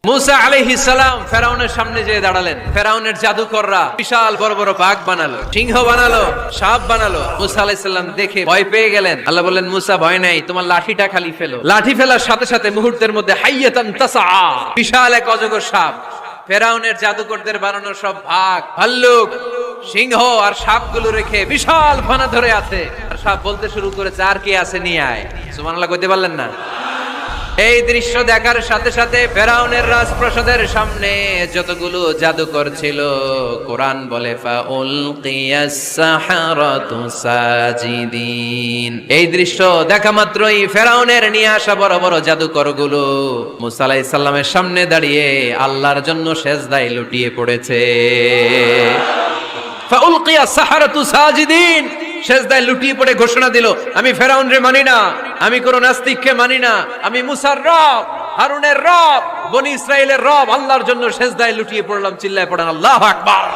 মুসা আলাইহিস সালাম ফেরাউনের সামনে যেয়ে দাঁড়ালেন। ফেরাউনের জাদুকররা বিশাল বড় বড় বাঘ বানালো, সিংহ বানালো, সাপ বানালো। মুসা আলাইহিস সালাম দেখে ভয় পেয়ে গেলেন। আল্লাহ বললেন, মুসা ভয় নাই, তোমার লাঠিটা খালি ফেলো। লাঠি ফেলার সাথে সাথে মুহূর্তের মধ্যে হাইয়াতান তাসআ, বিশাল এক অজগর সাপ, ফেরাউনের জাদুকরদের বানানো সব ভাগ, ভাল্লুক, সিংহ আর সাপগুলো রেখে বিশাল ফানা ধরে আছে। আর সাপ বলতে শুরু করেছে, আর কি আছে নিয়ে আয়। সুবহানাল্লাহ কইতে পারলেন না? এই দৃশ্য দেখার সাথে সাথে ফেরাউনের রাজপ্রাসাদের সামনে যতগুলো জাদুকর ছিল, কোরআন বলে ফাউলকিয়াস সাহারাতু সাজিদিন। এই দৃশ্য দেখা মাত্রই ফেরাউনের নিয়ে আসা বড় বড় জাদুকরগুলো মুসা আলাইহিস সালামের সামনে দাঁড়িয়ে আল্লাহর জন্য সেজদায় লুটিয়ে পড়েছে। ফাউলকিয়াস সাহারাতু সাজিদিন, সেজদায় লুটিয়ে পড়ে ঘোষণা দিল, আমি ফেরাউনরে মানি না, আমি কোন নাস্তিককে মানি না, আমি মুসার রব, হারুনের রব, বনি ইসরাইলের রব, আল্লাহর জন্য সেজদায় লুটিয়ে পড়লাম। চিল্লায় পড়েন আল্লাহু আকবার।